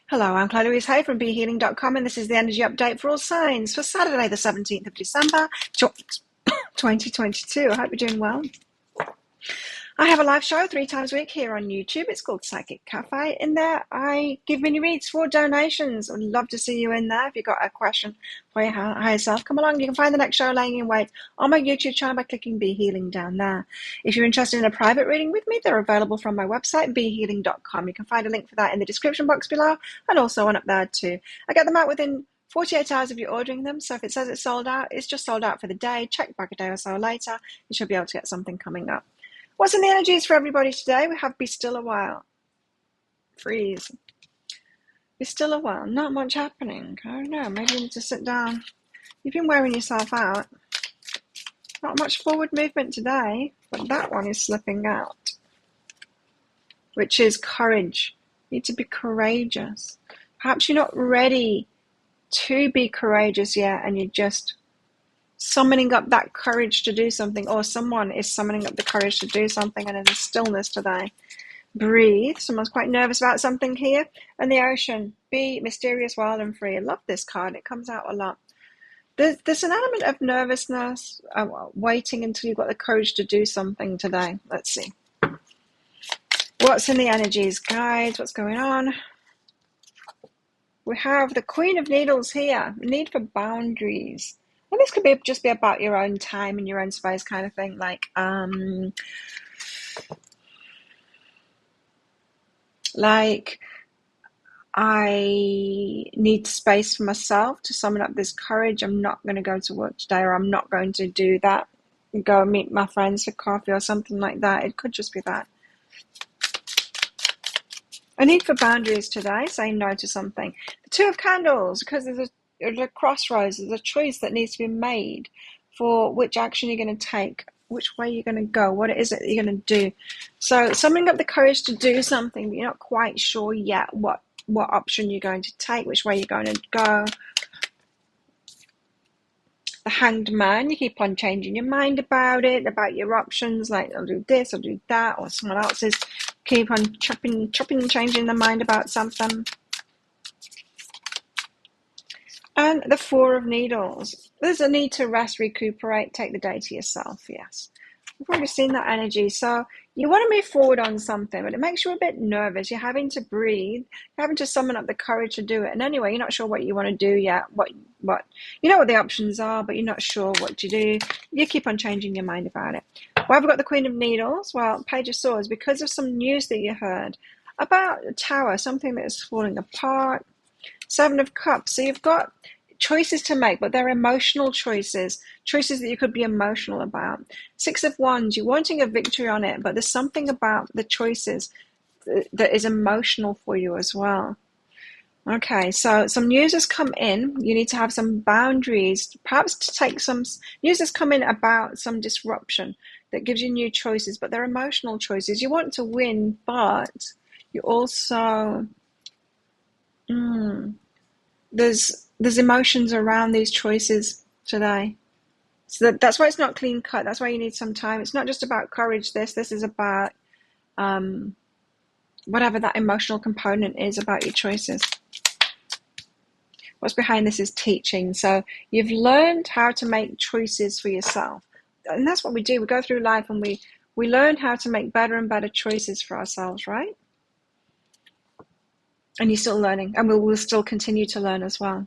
Hello, I'm Chloe Louise Hay from BeHealing.com, and this is the energy update for all signs for Saturday, the 17th of December, 2022. I hope you're doing well. I have a live show 3 times a week here on YouTube. It's called Psychic Cafe. In there, I give mini reads for donations. I'd love to see you in there. If you've got a question for your higher self, come along. You can find the next show laying in wait on my YouTube channel by clicking Be Healing down there. If you're interested in a private reading with me, they're available from my website, BeHealing.com. You can find a link for that in the description box below, and also one up there too. I get them out within 48 hours of you ordering them, so if it says it's sold out, it's just sold out for the day. Check back a day or so later. You should be able to get something coming up. What's in the energies for everybody today? We have Be Still a While. Freeze. Be still a while. Not much happening. I don't know. Maybe you need to sit down. You've been wearing yourself out. Not much forward movement today, but that one is slipping out, which is courage. You need to be courageous. Perhaps you're not ready to be courageous yet, and you're just summoning up that courage to do something, or someone is summoning up the courage to do something, and in the stillness today. Breathe. Someone's quite nervous about something here. And the ocean. Be mysterious, wild, and free. I love this card. It comes out a lot. There's an element of nervousness, waiting until you've got the courage to do something today. Let's see. What's in the energies? Guides, what's going on? We have the Queen of Needles here. Need for boundaries. And this could just be about your own time and your own space kind of thing. Like I need space for myself to summon up this courage. I'm not going to go to work today, or I'm not going to do that. Go meet my friends for coffee or something like that. It could just be that. A need for boundaries today, saying no to something. The Two of Candles, because there's a crossroads, there's a choice that needs to be made for which action you're going to take, which way you're going to go, what it is that you're going to do. So summoning up the courage to do something, but you're not quite sure yet what option you're going to take, which way you're going to go. The Hanged Man, you keep on changing your mind about it, about your options, like I'll do this, I'll do that, or someone else's. Keep on chopping, changing their mind about something. And the Four of Needles. There's a need to rest, recuperate, take the day to yourself, yes. We've already seen that energy. So you want to move forward on something, but it makes you a bit nervous. You're having to breathe. You're having to summon up the courage to do it. And anyway, you're not sure what you want to do yet. What you know what the options are, but you're not sure what to do. You keep on changing your mind about it. Why have we got the Queen of Needles? Well, Page of Swords, because of some news that you heard about a tower, something that is falling apart. Seven of Cups. So you've got choices to make, but they're emotional choices that you could be emotional about. Six of Wands, you're wanting a victory on it, but there's something about the choices that is emotional for you as well. Okay, so some news has come in. You need to have some boundaries, perhaps to take some news has come in about some disruption that gives you new choices, but they're emotional choices. You want to win, but you also there's emotions around these choices today. So that's why it's not clean cut. That's why you need some time. It's not just about courage. This is about whatever that emotional component is about your choices. What's behind this is teaching. So you've learned how to make choices for yourself. And that's what we do. We go through life and we learn how to make better and better choices for ourselves, right? And you're still learning, and we'll still continue to learn as well.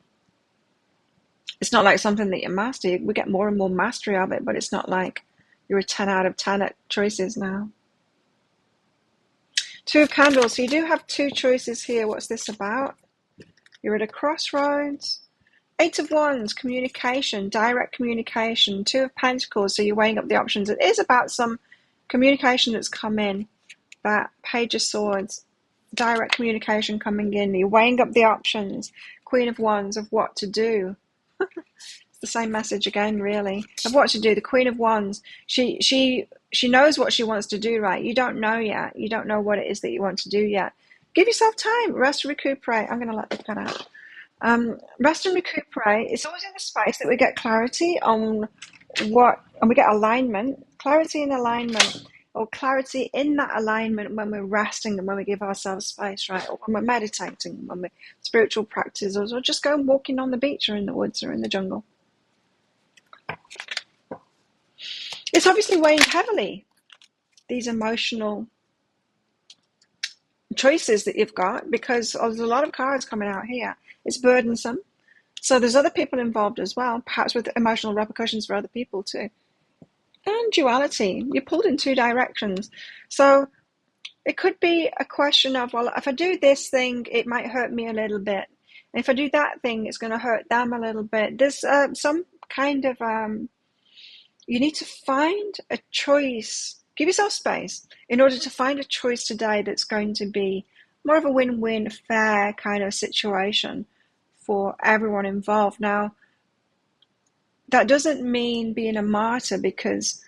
It's not like something that you master. We get more and more mastery of it, but it's not like you're a 10 out of 10 at choices now. Two of Candles. So you do have two choices here. What's this about? You're at a crossroads. Eight of Wands, communication, direct communication. Two of Pentacles. So you're weighing up the options. It is about some communication that's come in. That Page of Swords, direct communication coming in. You're weighing up the options. Queen of Wands, of what to do. It's the same message again, really, of what to do. The Queen of Wands, she knows what she wants to do, right? You don't know yet. You don't know what it is that you want to do yet. Give yourself time. Rest, recuperate. I'm going to let this cut out. Rest and recuperate. It's always in the space that we get clarity on what, and we get alignment. Clarity and alignment or clarity in that alignment when we're resting and when we give ourselves space, right? Or when we're meditating, when we're spiritual practices, or just going walking on the beach or in the woods or in the jungle. It's obviously weighing heavily, these emotional choices that you've got, because there's a lot of cards coming out here. It's burdensome. So there's other people involved as well, perhaps with emotional repercussions for other people too. And duality, you're pulled in two directions. So it could be a question of, well, if I do this thing, it might hurt me a little bit. And if I do that thing, it's going to hurt them a little bit. There's some kind of, you need to find a choice. Give yourself space in order to find a choice today that's going to be more of a win-win, fair kind of situation for everyone involved. Now, that doesn't mean being a martyr, because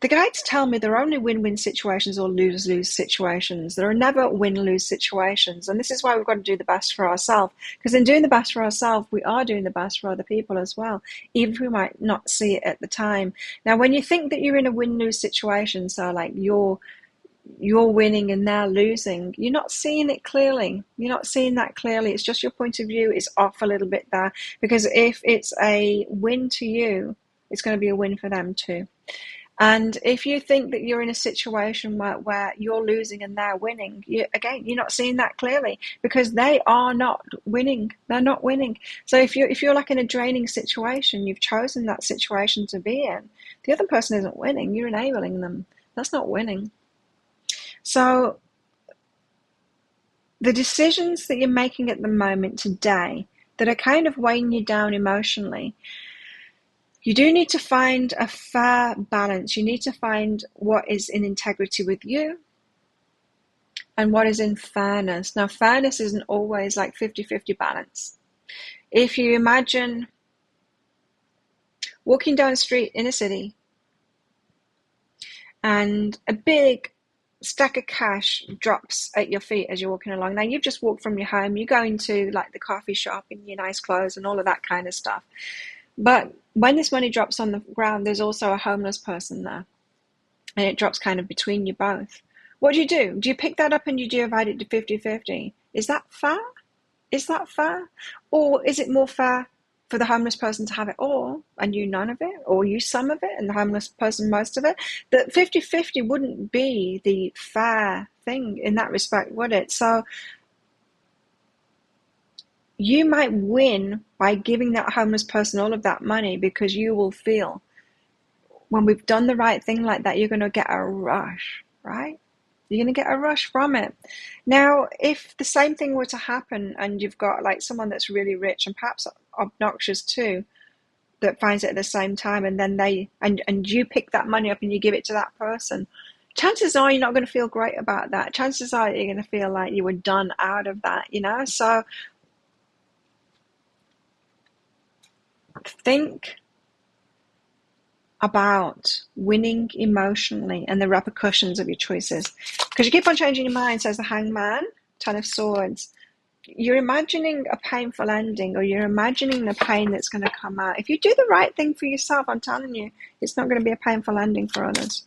the guides tell me there are only win-win situations or lose-lose situations. There are never win-lose situations. And this is why we've got to do the best for ourselves. Because in doing the best for ourselves, we are doing the best for other people as well, even if we might not see it at the time. Now, when you think that you're in a win-lose situation, so like you're winning and they're losing, you're not seeing it clearly. You're not seeing that clearly. It's just your point of view is off a little bit there. Because if it's a win to you, it's going to be a win for them too. And if you think that you're in a situation where you're losing and they're winning, you're not seeing that clearly, because they are not winning. They're not winning. So if you're like in a draining situation, you've chosen that situation to be in, the other person isn't winning. You're enabling them. That's not winning. So the decisions that you're making at the moment today that are kind of weighing you down emotionally, you do need to find a fair balance. You need to find what is in integrity with you and what is in fairness. Now, fairness isn't always like 50-50 balance. If you imagine walking down the street in a city and a big stack of cash drops at your feet as you're walking along. Now, you've just walked from your home. You go into like the coffee shop in your nice clothes and all of that kind of stuff. But when this money drops on the ground, there's also a homeless person there. And it drops kind of between you both. What do? Do you pick that up and you divide it to 50-50? Is that fair? Is that fair? Or is it more fair for the homeless person to have it all and you none of it, or you some of it and the homeless person most of it? That 50-50 wouldn't be the fair thing in that respect, would it? So you might win by giving that homeless person all of that money, because you will feel when we've done the right thing like that, you're going to get a rush, right? You're going to get a rush from it. Now, if the same thing were to happen and you've got like someone that's really rich and perhaps obnoxious too, that finds it at the same time, and then and you pick that money up and you give it to that person, chances are you're not going to feel great about that. Chances are you're going to feel like you were done out of that, So think about winning emotionally and the repercussions of your choices, because you keep on changing your mind, says the Hangman, Ten of Swords. You're imagining a painful ending, or you're imagining the pain that's going to come out. If you do the right thing for yourself, I'm telling you, it's not going to be a painful ending for others.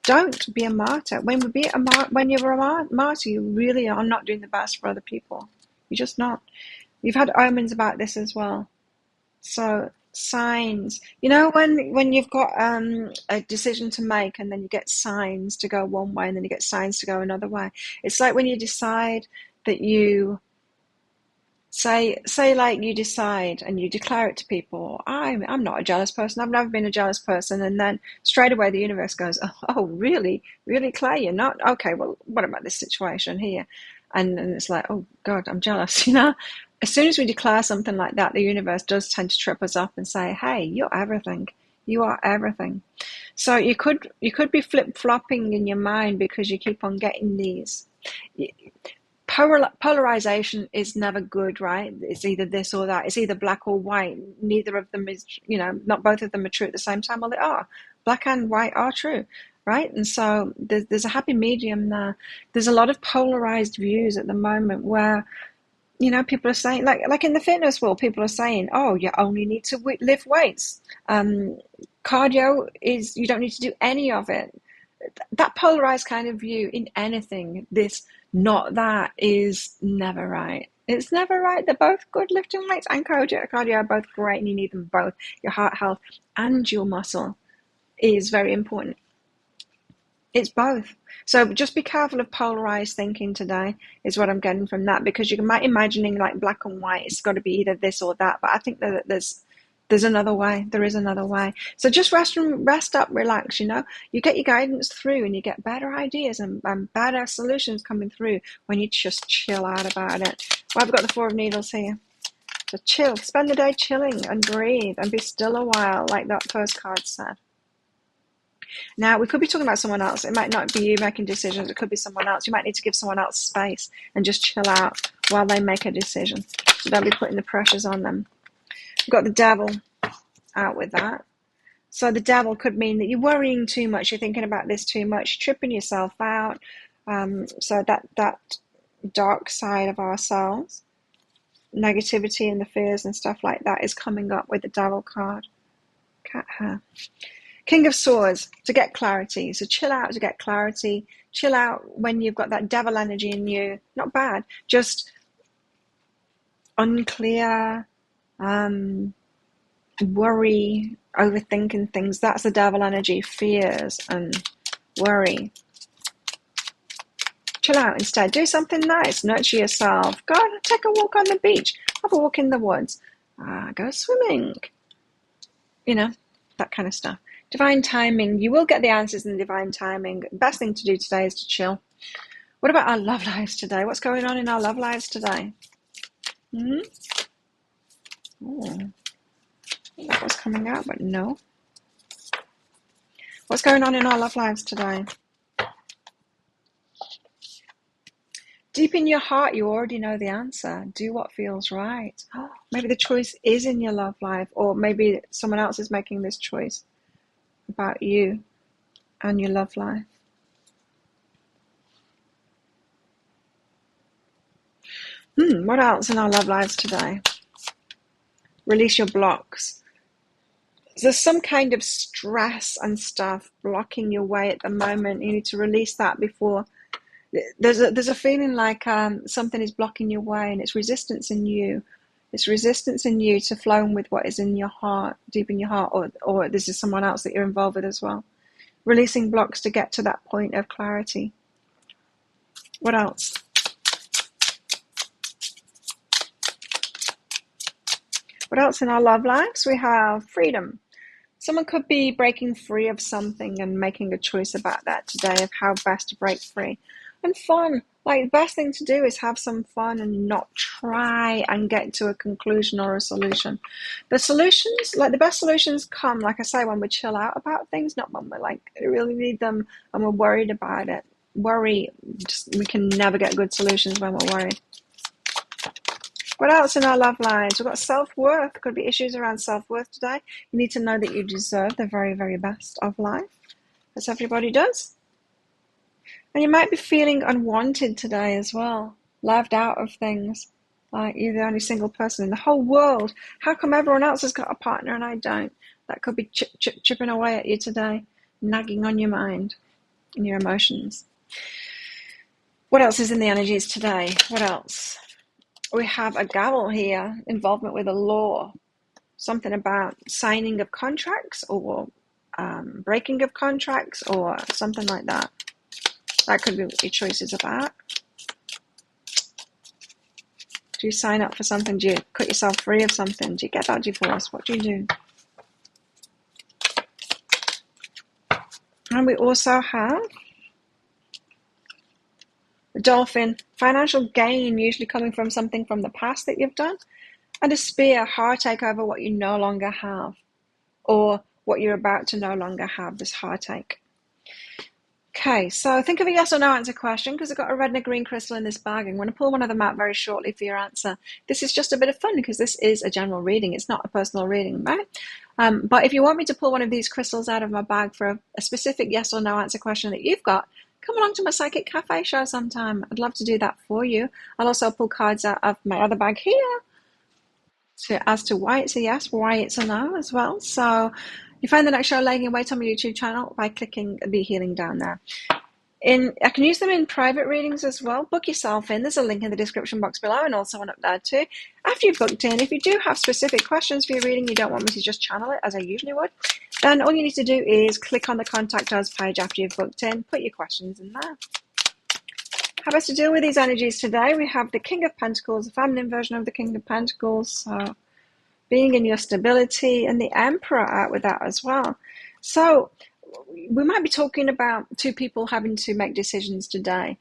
Don't be a martyr. When you're a martyr, you really are not doing the best for other people. You're just not. You've had omens about this as well. So signs, when you've got a decision to make, and then you get signs to go one way and then you get signs to go another way. It's like when you decide that you say like you decide and you declare it to people, I'm not a jealous person, I've never been a jealous person, and then straight away the universe goes, oh really Claire, you're not? Okay, well, what about this situation here? And it's like, oh God, I'm jealous. As soon as we declare something like that, the universe does tend to trip us up and say, hey, you're everything. You are everything. So you could be flip-flopping in your mind because you keep on getting these. Polarization is never good, right? It's either this or that. It's either black or white. Neither of them is, not both of them are true at the same time. Well, they are. Black and white are true, right? And so there's a happy medium there. There's a lot of polarized views at the moment where, people are saying, like in the fitness world, people are saying, oh, you only need to lift weights. Cardio you don't need to do any of it. that polarized kind of view in anything, this not that, is never right. It's never right. They're both good. Lifting weights and cardio are both great, and you need them both. Your heart health and your muscle is very important. It's both. So just be careful of polarized thinking today, is what I'm getting from that, because you might imagining like black and white. It's got to be either this or that. But I think that there's another way. There is another way. So just rest up, relax. You get your guidance through, and you get better ideas and better solutions coming through when you just chill out about it. Well, I've got the Four of Needles here. So chill. Spend the day chilling and breathe and be still a while, like that first card said. Now, we could be talking about someone else. It might not be you making decisions. It could be someone else. You might need to give someone else space and just chill out while they make a decision. So don't be putting the pressures on them. We've got the Devil out with that. So the Devil could mean that you're worrying too much. You're thinking about this too much, tripping yourself out. So that dark side of ourselves, negativity and the fears and stuff like that, is coming up with the Devil card. Cat hair. King of Swords, to get clarity. So chill out to get clarity. Chill out when you've got that devil energy in you. Not bad, just unclear, worry, overthinking things. That's the devil energy, fears and worry. Chill out instead. Do something nice. Nurture yourself. Go and take a walk on the beach. Have a walk in the woods. Go swimming. That kind of stuff. Divine timing. You will get the answers in divine timing. Best thing to do today is to chill. What about our love lives today? What's going on in our love lives today? Oh, that was coming out, but no. What's going on in our love lives today? Deep in your heart, you already know the answer. Do what feels right. Maybe the choice is in your love life, or maybe someone else is making this choice about you and your love life. What else in our love lives today? Release your blocks. There's some kind of stress and stuff blocking your way at the moment. You need to release that before. There's a feeling like something is blocking your way, and it's resistance in you. It's resistance in you to flow with what is in your heart, deep in your heart, or this is someone else that you're involved with as well. Releasing blocks to get to that point of clarity. What else? What else in our love lives? We have freedom. Someone could be breaking free of something and making a choice about that today, of how best to break free. And fun. Like, the best thing to do is have some fun and not try and get to a conclusion or a solution. The solutions, like the best solutions come, like I say, when we chill out about things, not when we really need them and we're worried about it. We can never get good solutions when we're worried. What else in our love lives? We've got self-worth. Could be issues around self-worth today. You need to know that you deserve the very, very best of life, as everybody does. And you might be feeling unwanted today as well, left out of things. Like, you're the only single person in the whole world. How come everyone else has got a partner and I don't? That could be chipping away at you today, nagging on your mind and your emotions. What else is in the energies today? What else? We have a gavel here, involvement with a law. Something about signing of contracts or breaking of contracts or something like that. That could be what your choice is about. Do you sign up for something? Do you cut yourself free of something? Do you get that divorce? What do you do? And we also have the dolphin, financial gain, usually coming from something from the past that you've done. And a spear, heartache over what you no longer have, or what you're about to no longer have, this heartache. Okay, so think of a yes or no answer question, because I've got a red and a green crystal in this bag. I'm going to pull one of them out very shortly for your answer. This is just a bit of fun because this is a general reading. It's not a personal reading, right? But if you want me to pull one of these crystals out of my bag for a specific yes or no answer question that you've got, come along to my Psychic Cafe show sometime. I'd love to do that for you. I'll also pull cards out of my other bag here as to why it's a yes, why it's a no as well. So You find the next show laying in wait on my YouTube channel by clicking the healing down there. I can use them in private readings as well. Book yourself in. There's a link in the description box below and also one up there too. After you've booked in, if you do have specific questions for your reading, you don't want me to just channel it as I usually would, then all you need to do is click on the Contact Us page after you've booked in, put your questions in there. How best to deal with these energies today? We have the King of Pentacles, the feminine version of the King of Pentacles, so being in your stability, and the Emperor out with that as well. So we might be talking about two people having to make decisions today.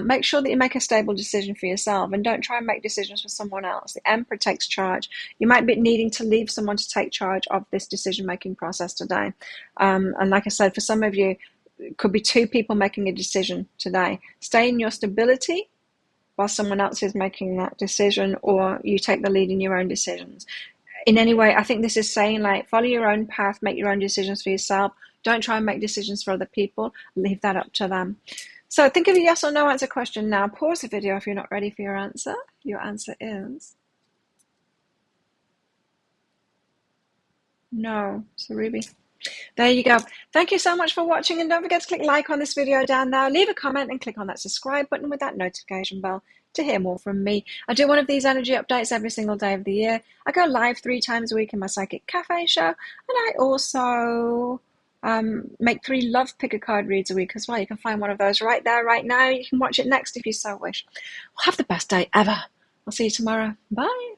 Make sure that you make a stable decision for yourself and don't try and make decisions for someone else. The Emperor takes charge. You might be needing to leave someone to take charge of this decision-making process today. And like I said, for some of you, it could be two people making a decision today. Stay in your stability while someone else is making that decision, or you take the lead in your own decisions. In any way, I think this is saying, like, follow your own path, make your own decisions for yourself. Don't try and make decisions for other people. Leave that up to them. So think of a yes or no answer question now. Pause the video if you're not ready for your answer. Your answer is no. So Ruby. There you go. Thank you so much for watching, and don't forget to click like on this video down there, leave a comment and click on that subscribe button with that notification bell to hear more from me. I do one of these energy updates every single day of the year. I go live 3 times a week in my Psychic Cafe show, and I also make 3 love picker card reads a week as well. You can find one of those right there, right now. You can watch it next if you so wish. Well, have the best day ever. I'll see you tomorrow. Bye.